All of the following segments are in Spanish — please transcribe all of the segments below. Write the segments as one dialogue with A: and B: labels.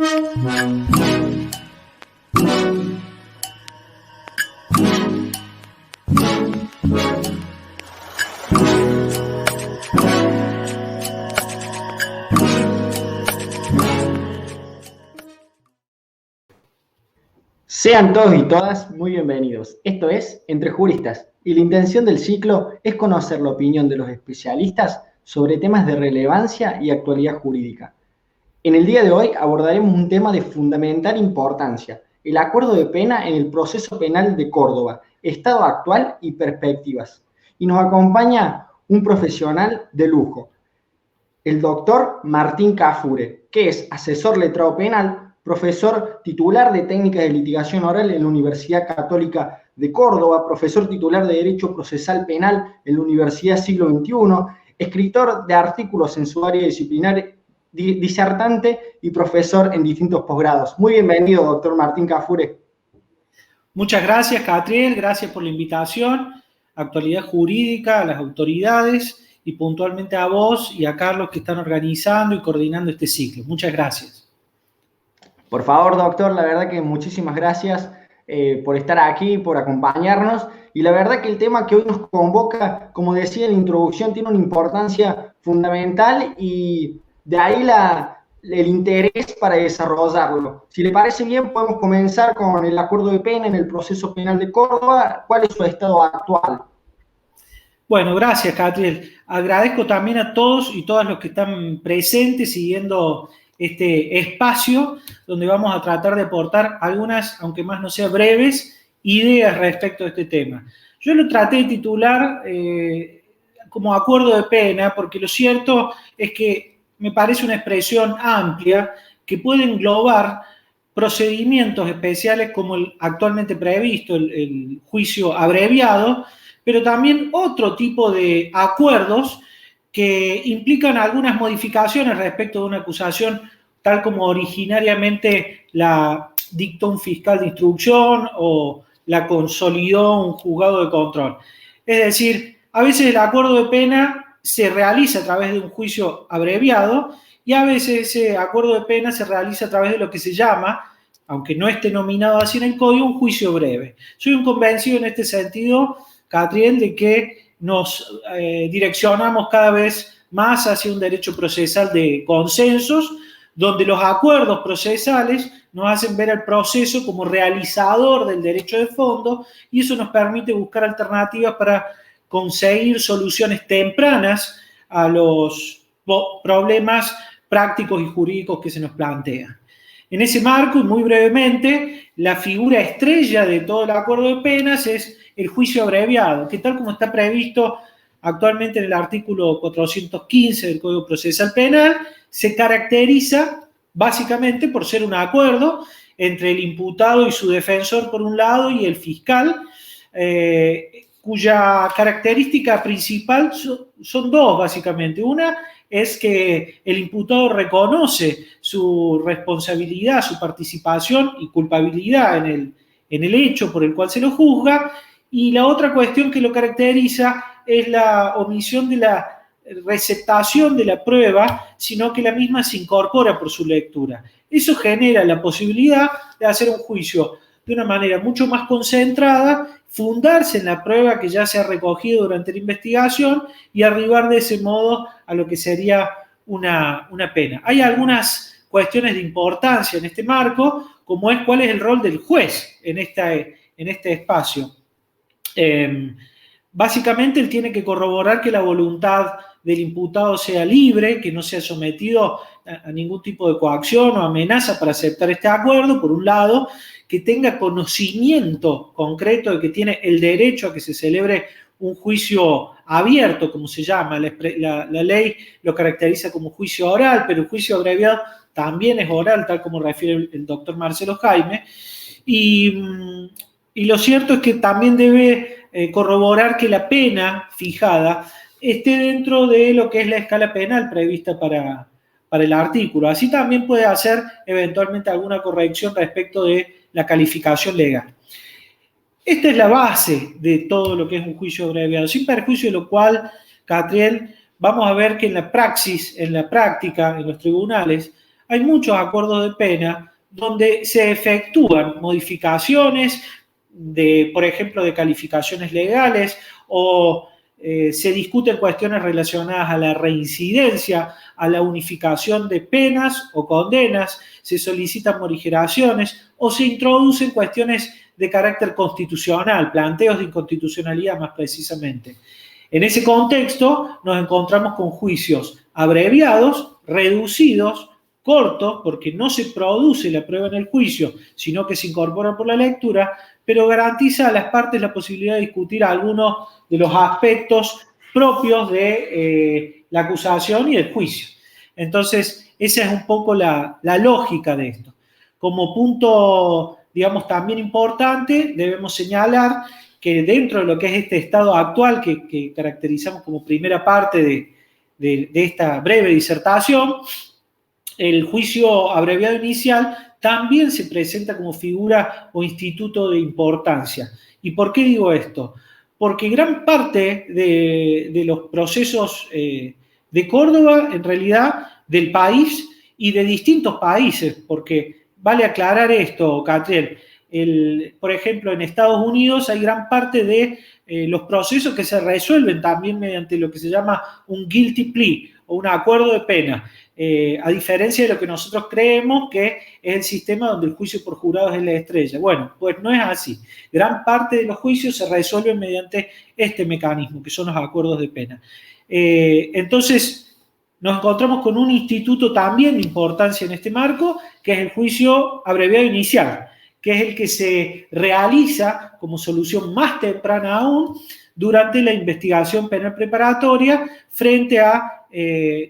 A: Sean todos y todas muy bienvenidos. Esto es Entre Juristas y la intención del ciclo es conocer la opinión de los especialistas sobre temas de relevancia y actualidad jurídica. En el día de hoy abordaremos un tema de fundamental importancia, el acuerdo de pena en el proceso penal de Córdoba, estado actual y perspectivas. Y nos acompaña un profesional de lujo, el doctor Martín Kafure, que es asesor letrado penal, profesor titular de Técnicas de Litigación Oral en la Universidad Católica de Córdoba, profesor titular de Derecho Procesal Penal en la Universidad Siglo XXI, escritor de artículos en su área disciplinar, disertante y profesor en distintos posgrados. Muy bienvenido, doctor Martín Kafure.
B: Muchas gracias, Catriel, gracias por la invitación. Actualidad jurídica, a las autoridades y puntualmente a vos y a Carlos que están organizando y coordinando este ciclo. Muchas gracias.
A: Por favor, doctor, la verdad que muchísimas gracias por estar aquí, por acompañarnos. Y la verdad que el tema que hoy nos convoca, como decía en la introducción, tiene una importancia fundamental y de ahí el interés para desarrollarlo. Si le parece bien, podemos comenzar con el acuerdo de pena en el proceso penal de Córdoba. ¿Cuál es su estado actual?
B: Bueno, gracias, Catriel. Agradezco también a todos y todas los que están presentes siguiendo este espacio donde vamos a tratar de aportar algunas, aunque más no sean breves, ideas respecto a este tema. Yo lo traté de titular como acuerdo de pena porque lo cierto es que me parece una expresión amplia que puede englobar procedimientos especiales como el actualmente previsto, el juicio abreviado, pero también otro tipo de acuerdos que implican algunas modificaciones respecto de una acusación tal como originariamente la dictó un fiscal de instrucción o la consolidó un juzgado de control. Es decir, a veces el acuerdo de pena se realiza a través de un juicio abreviado y a veces ese acuerdo de pena se realiza a través de lo que se llama, aunque no esté nominado así en el código, un juicio breve. Soy un convencido en este sentido, Catriel, de que nos direccionamos cada vez más hacia un derecho procesal de consensos, donde los acuerdos procesales nos hacen ver el proceso como realizador del derecho de fondo y eso nos permite buscar alternativas para conseguir soluciones tempranas a los problemas prácticos y jurídicos que se nos plantean. En ese marco, y muy brevemente, la figura estrella de todo el acuerdo de penas es el juicio abreviado, que tal como está previsto actualmente en el artículo 415 del Código Procesal Penal, se caracteriza básicamente por ser un acuerdo entre el imputado y su defensor por un lado y el fiscal, cuya característica principal son dos básicamente. Una es que el imputado reconoce su responsabilidad, su participación y culpabilidad en el hecho por el cual se lo juzga, y la otra cuestión que lo caracteriza es la omisión de la receptación de la prueba, sino que la misma se incorpora por su lectura. Eso genera la posibilidad de hacer un juicio de una manera mucho más concentrada, fundarse en la prueba que ya se ha recogido durante la investigación y arribar de ese modo a lo que sería una pena. Hay algunas cuestiones de importancia en este marco, como es cuál es el rol del juez en este espacio. Básicamente él tiene que corroborar que la voluntad del imputado sea libre, que no sea sometido a ningún tipo de coacción o amenaza para aceptar este acuerdo, por un lado, que tenga conocimiento concreto de que tiene el derecho a que se celebre un juicio abierto, como se llama, la ley lo caracteriza como juicio oral, pero el juicio abreviado también es oral, tal como refiere el doctor Marcelo Jaime, y lo cierto es que también debe corroborar que la pena fijada esté dentro de lo que es la escala penal prevista para el artículo. Así también puede hacer eventualmente alguna corrección respecto de la calificación legal. Esta es la base de todo lo que es un juicio abreviado, sin perjuicio de lo cual, Catriel, vamos a ver que en la praxis, en la práctica, en los tribunales, hay muchos acuerdos de pena donde se efectúan modificaciones por ejemplo, de calificaciones legales o se discuten cuestiones relacionadas a la reincidencia, a la unificación de penas o condenas, se solicitan morigeraciones o se introducen cuestiones de carácter constitucional, planteos de inconstitucionalidad más precisamente. En ese contexto nos encontramos con juicios abreviados, reducidos, cortos, porque no se produce la prueba en el juicio, sino que se incorpora por la lectura, pero garantiza a las partes la posibilidad de discutir algunos de los aspectos propios de la acusación y el juicio. Entonces, esa es un poco la lógica de esto. Como punto, digamos, también importante, debemos señalar que dentro de lo que es este estado actual que caracterizamos como primera parte de esta breve disertación, el juicio abreviado inicial también se presenta como figura o instituto de importancia. ¿Y por qué digo esto? Porque gran parte de los procesos de Córdoba, en realidad, del país y de distintos países, porque vale aclarar esto, Catriel, por ejemplo, en Estados Unidos hay gran parte de los procesos que se resuelven también mediante lo que se llama un guilty plea o un acuerdo de pena. A diferencia de lo que nosotros creemos que es el sistema donde el juicio por jurados es la estrella. Bueno, pues no es así. Gran parte de los juicios se resuelven mediante este mecanismo, que son los acuerdos de pena. Entonces, nos encontramos con un instituto también de importancia en este marco, que es el juicio abreviado inicial, que es el que se realiza como solución más temprana aún durante la investigación penal preparatoria frente a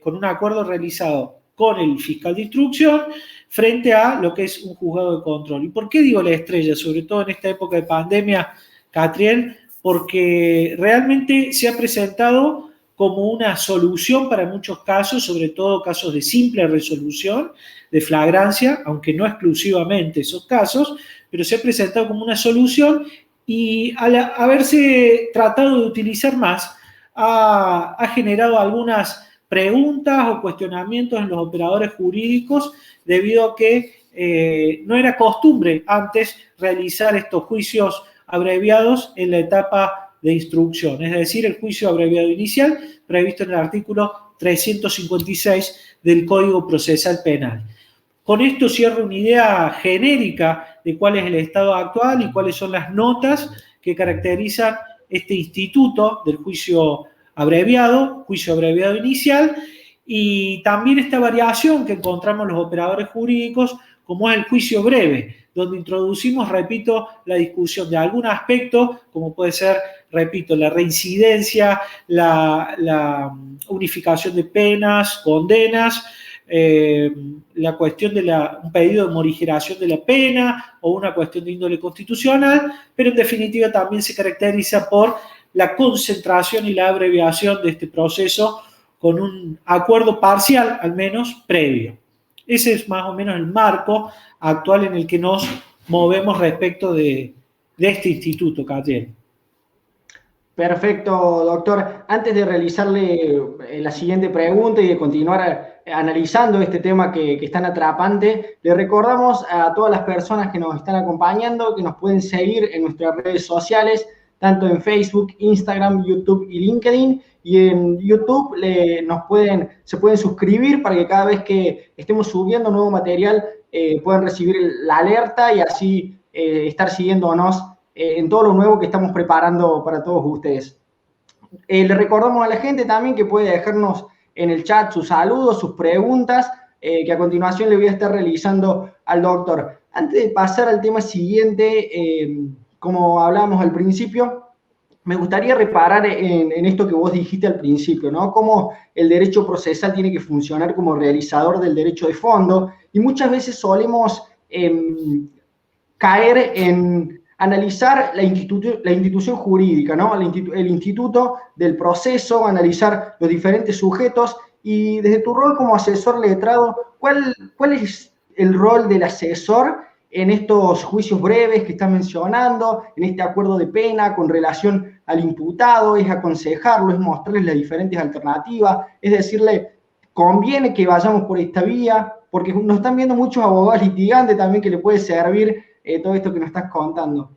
B: con un acuerdo realizado con el fiscal de instrucción frente a lo que es un juzgado de control. ¿Y por qué digo la estrella? Sobre todo en esta época de pandemia, Catriel, porque realmente se ha presentado como una solución para muchos casos, sobre todo casos de simple resolución, de flagrancia, aunque no exclusivamente esos casos, pero se ha presentado como una solución y al haberse tratado de utilizar más, ha generado algunas preguntas o cuestionamientos en los operadores jurídicos debido a que no era costumbre antes realizar estos juicios abreviados en la etapa de instrucción, es decir, el juicio abreviado inicial previsto en el artículo 356 del Código Procesal Penal. Con esto cierro una idea genérica de cuál es el estado actual y cuáles son las notas que caracterizan este instituto del juicio abreviado inicial, y también esta variación que encontramos los operadores jurídicos, como es el juicio breve, donde introducimos, repito, la discusión de algún aspecto, como puede ser, repito, la reincidencia, la unificación de penas, condenas, la cuestión de un pedido de morigeración de la pena o una cuestión de índole constitucional, pero en definitiva también se caracteriza por la concentración y la abreviación de este proceso con un acuerdo parcial, al menos previo. Ese es más o menos el marco actual en el que nos movemos respecto de este instituto, Catriel.
A: Perfecto, doctor. Antes de realizarle la siguiente pregunta y de continuar analizando este tema que es tan atrapante, le recordamos a todas las personas que nos están acompañando que nos pueden seguir en nuestras redes sociales, tanto en Facebook, Instagram, YouTube y LinkedIn. Y en YouTube se pueden suscribir para que cada vez que estemos subiendo nuevo material puedan recibir la alerta y así estar siguiéndonos en todo lo nuevo que estamos preparando para todos ustedes. Le recordamos a la gente también que puede dejarnos en el chat sus saludos, sus preguntas, que a continuación le voy a estar realizando al doctor. Antes de pasar al tema siguiente, como hablábamos al principio, me gustaría reparar en esto que vos dijiste al principio, ¿no? Cómo el derecho procesal tiene que funcionar como realizador del derecho de fondo, y muchas veces solemos caer en analizar la institución jurídica, ¿no? El instituto del proceso, analizar los diferentes sujetos, y desde tu rol como asesor letrado, ¿cuál es el rol del asesor en estos juicios breves que estás mencionando, en este acuerdo de pena con relación al imputado? ¿Es aconsejarlo, es mostrarles las diferentes alternativas, es decirle, conviene que vayamos por esta vía? porque nos están viendo muchos abogados litigantes también que le puede servir todo esto que nos estás contando.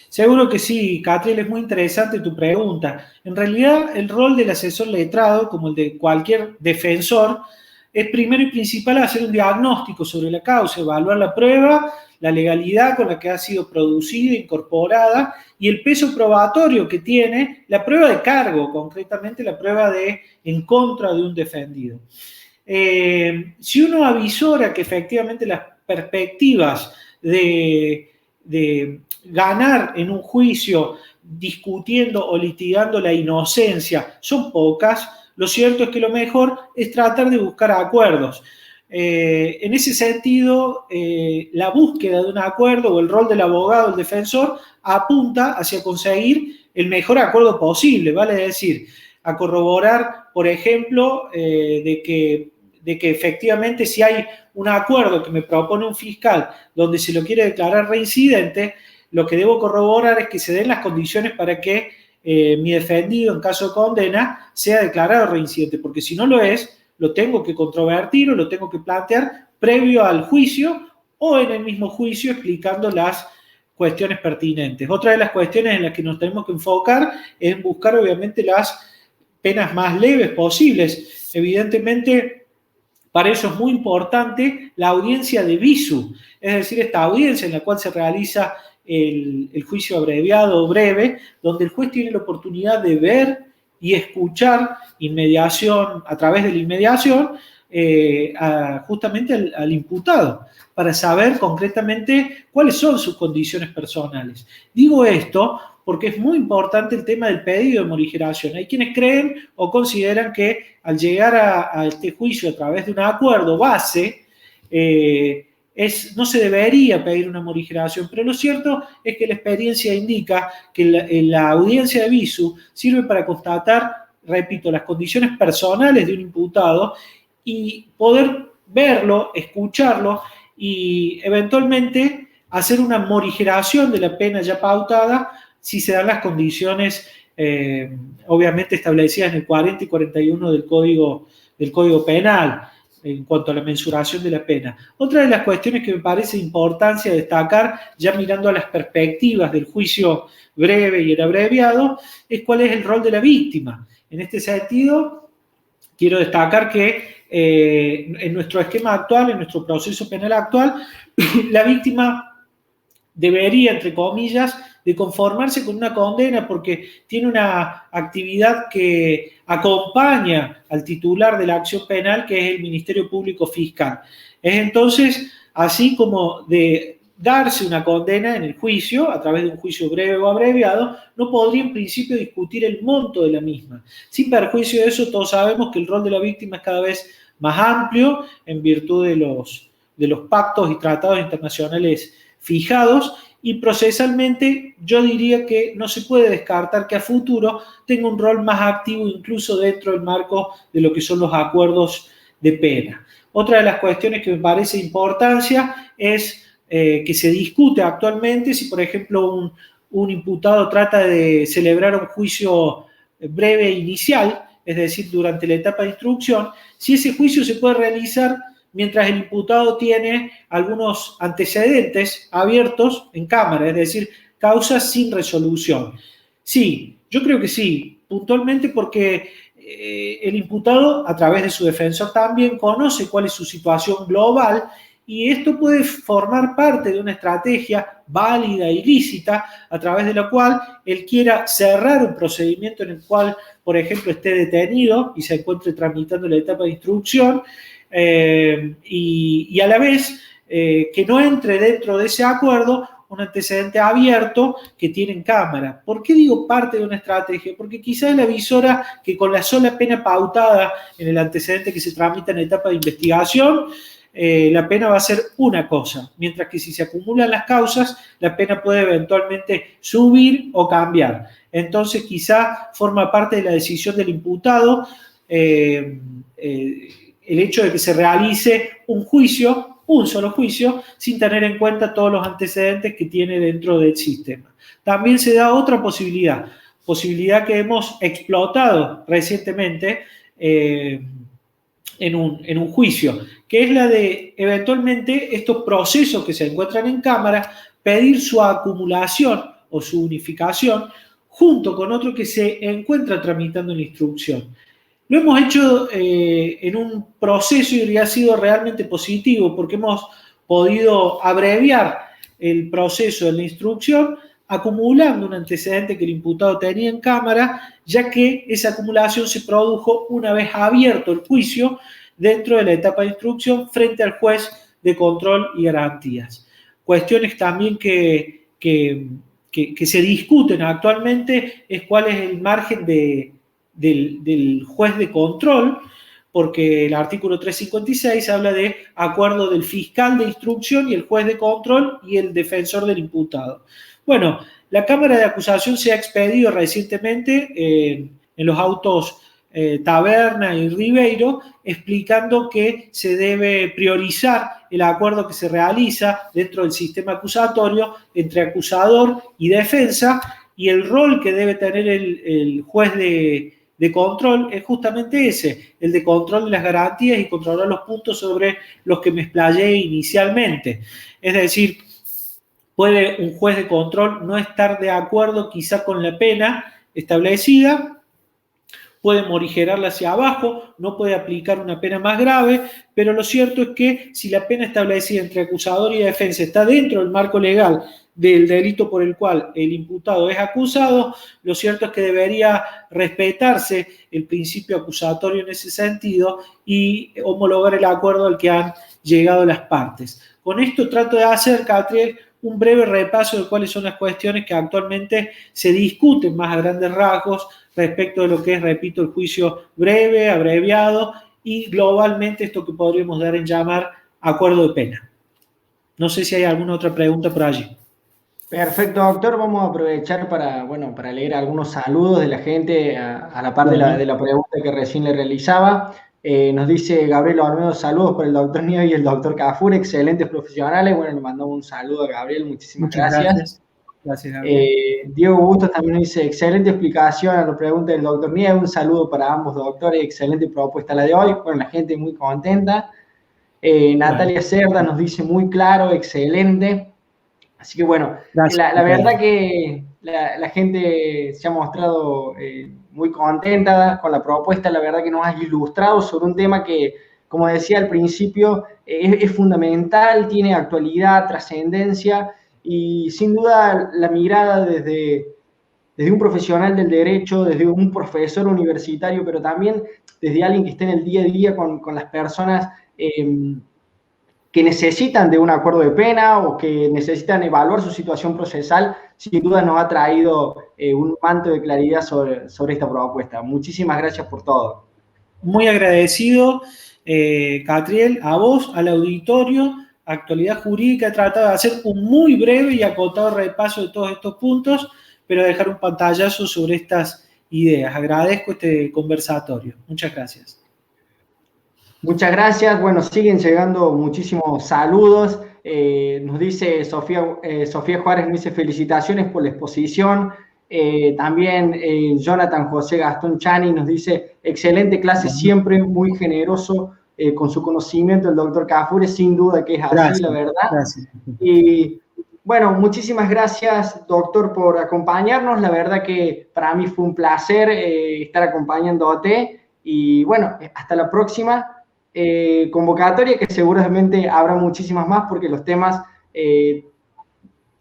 B: Seguro que sí, Catriel, es muy interesante tu pregunta. En realidad, el rol del asesor letrado, como el de cualquier defensor, es primero y principal hacer un diagnóstico sobre la causa, evaluar la prueba, la legalidad con la que ha sido producida, incorporada y el peso probatorio que tiene la prueba de cargo, concretamente la prueba en contra de un defendido. Si uno avisora que efectivamente las perspectivas de ganar en un juicio discutiendo o litigando la inocencia son pocas, lo cierto es que lo mejor es tratar de buscar acuerdos. En ese sentido, la búsqueda de un acuerdo o el rol del abogado, el defensor, apunta hacia conseguir el mejor acuerdo posible, vale decir, a corroborar, por ejemplo, de que efectivamente si hay un acuerdo que me propone un fiscal donde se lo quiere declarar reincidente, lo que debo corroborar es que se den las condiciones para que mi defendido, en caso de condena, sea declarado reincidente, porque si no lo es, lo tengo que controvertir o lo tengo que plantear previo al juicio o en el mismo juicio explicando las cuestiones pertinentes. Otra de las cuestiones en las que nos tenemos que enfocar es buscar, obviamente, las penas más leves posibles. Evidentemente, para eso es muy importante la audiencia de visu, es decir, esta audiencia en la cual se realiza el juicio abreviado o breve, donde el juez tiene la oportunidad de ver y escuchar a través de la inmediación, justamente al imputado, para saber concretamente cuáles son sus condiciones personales. Digo esto porque es muy importante el tema del pedido de morigeración. Hay quienes creen o consideran que al llegar a este juicio a través de un acuerdo base, no se debería pedir una morigeración, pero lo cierto es que la experiencia indica que la audiencia de visu sirve para constatar, repito, las condiciones personales de un imputado y poder verlo, escucharlo y eventualmente hacer una morigeración de la pena ya pautada si se dan las condiciones obviamente establecidas en el 40 y 41 del Código Penal en cuanto a la mensuración de la pena. Otra de las cuestiones que me parece de importancia destacar, ya mirando a las perspectivas del juicio breve y el abreviado, es cuál es el rol de la víctima. En este sentido, quiero destacar que en nuestro esquema actual, en nuestro proceso penal actual, la víctima debería, entre comillas, de conformarse con una condena porque tiene una actividad que acompaña al titular de la acción penal, que es el Ministerio Público Fiscal. Es entonces así como de darse una condena en el juicio, a través de un juicio breve o abreviado, no podría en principio discutir el monto de la misma. Sin perjuicio de eso, todos sabemos que el rol de la víctima es cada vez más amplio en virtud de los pactos y tratados internacionales fijados, y procesalmente yo diría que no se puede descartar que a futuro tenga un rol más activo incluso dentro del marco de lo que son los acuerdos de pena. Otra de las cuestiones que me parece de importancia es que se discute actualmente si, por ejemplo, un imputado trata de celebrar un juicio breve inicial, es decir, durante la etapa de instrucción, si ese juicio se puede realizar mientras el imputado tiene algunos antecedentes abiertos en cámara, es decir, causas sin resolución. Sí, yo creo que sí, puntualmente porque el imputado, a través de su defensor, también conoce cuál es su situación global y esto puede formar parte de una estrategia válida y lícita a través de la cual él quiera cerrar un procedimiento en el cual, por ejemplo, esté detenido y se encuentre tramitando la etapa de instrucción, y a la vez que no entre dentro de ese acuerdo un antecedente abierto que tiene en cámara. ¿Por qué digo parte de una estrategia? Porque quizás la avisora que con la sola pena pautada en el antecedente que se tramita en etapa de investigación, la pena va a ser una cosa, mientras que si se acumulan las causas, la pena puede eventualmente subir o cambiar. Entonces quizá forma parte de la decisión del imputado el hecho de que se realice un solo juicio, sin tener en cuenta todos los antecedentes que tiene dentro del sistema. También se da otra posibilidad que hemos explotado recientemente en un juicio, que es la de eventualmente estos procesos que se encuentran en cámara, pedir su acumulación o su unificación junto con otro que se encuentra tramitando la instrucción. Lo hemos hecho en un proceso y ha sido realmente positivo porque hemos podido abreviar el proceso de la instrucción acumulando un antecedente que el imputado tenía en cámara, ya que esa acumulación se produjo una vez abierto el juicio dentro de la etapa de instrucción frente al juez de control y garantías. Cuestiones también que se discuten actualmente es cuál es el margen del juez de control, porque el artículo 356 habla de acuerdo del fiscal de instrucción y el juez de control y el defensor del imputado. Bueno, la Cámara de Acusación se ha expedido recientemente en los autos Taberna y Ribeiro, explicando que se debe priorizar el acuerdo que se realiza dentro del sistema acusatorio entre acusador y defensa, y el rol que debe tener el juez de control es justamente ese, el de control de las garantías y controlar los puntos sobre los que me explayé inicialmente. Es decir, puede un juez de control no estar de acuerdo quizá con la pena establecida, puede morigerarla hacia abajo, no puede aplicar una pena más grave, pero lo cierto es que si la pena establecida entre acusador y defensa está dentro del marco legal del delito por el cual el imputado es acusado, lo cierto es que debería respetarse el principio acusatorio en ese sentido y homologar el acuerdo al que han llegado las partes. Con esto trato de hacer, Catriel, un breve repaso de cuáles son las cuestiones que actualmente se discuten más a grandes rasgos respecto de lo que es, repito, el juicio breve, abreviado y globalmente esto que podríamos dar en llamar acuerdo de pena. No sé si hay alguna otra pregunta por allí.
A: Perfecto, doctor. Vamos a aprovechar para leer algunos saludos de la gente a la par de la pregunta que recién le realizaba. Nos dice Gabriel Olmedo, saludos por el doctor Nieves y el doctor Kafur, excelentes profesionales. Bueno, le mandamos un saludo a Gabriel, muchísimas gracias.
B: Gracias, Gabriel.
A: Diego Bustos también nos dice, excelente explicación a la pregunta del doctor Nieves, un saludo para ambos doctores, excelente propuesta la de hoy. Bueno, la gente muy contenta. Natalia Cerda nos dice, muy claro, excelente. Así que bueno, la verdad que la gente se ha mostrado muy contenta con la propuesta, la verdad que nos ha ilustrado sobre un tema que, como decía al principio, es fundamental, tiene actualidad, trascendencia y sin duda la mirada desde un profesional del derecho, desde un profesor universitario, pero también desde alguien que esté en el día a día con las personas que necesitan de un acuerdo de pena o que necesitan evaluar su situación procesal, sin duda nos ha traído un manto de claridad sobre esta propuesta. Muchísimas gracias por todo.
B: Muy agradecido, Catriel, a vos, al auditorio. Actualidad Jurídica, he tratado de hacer un muy breve y acotado repaso de todos estos puntos, pero dejar un pantallazo sobre estas ideas. Agradezco este conversatorio. Muchas gracias.
A: Muchas gracias. Bueno, siguen llegando muchísimos saludos. Nos dice Sofía Juárez, nos dice felicitaciones por la exposición. También Jonathan José Gastón Chani nos dice excelente clase, siempre muy generoso con su conocimiento. El doctor Kafur, sin duda que es así, gracias, la verdad. Gracias. Y bueno, muchísimas gracias, doctor, por acompañarnos. La verdad que para mí fue un placer estar acompañándote. Y bueno, hasta la próxima. Convocatoria que seguramente habrá muchísimas más porque los temas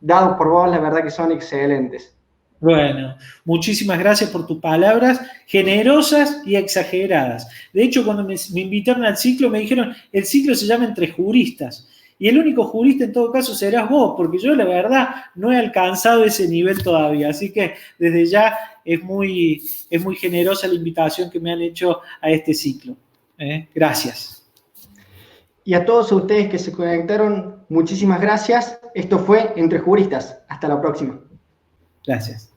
A: dados por vos la verdad que son excelentes.
B: Bueno, muchísimas gracias por tus palabras generosas y exageradas. De hecho, cuando me invitaron al ciclo me dijeron, el ciclo se llama Entre Juristas y el único jurista en todo caso serás vos, porque yo la verdad no he alcanzado ese nivel todavía, así que desde ya es muy generosa la invitación que me han hecho a este ciclo. Gracias.
A: Y a todos ustedes que se conectaron, muchísimas gracias. Esto fue Entre Juristas. Hasta la próxima.
B: Gracias.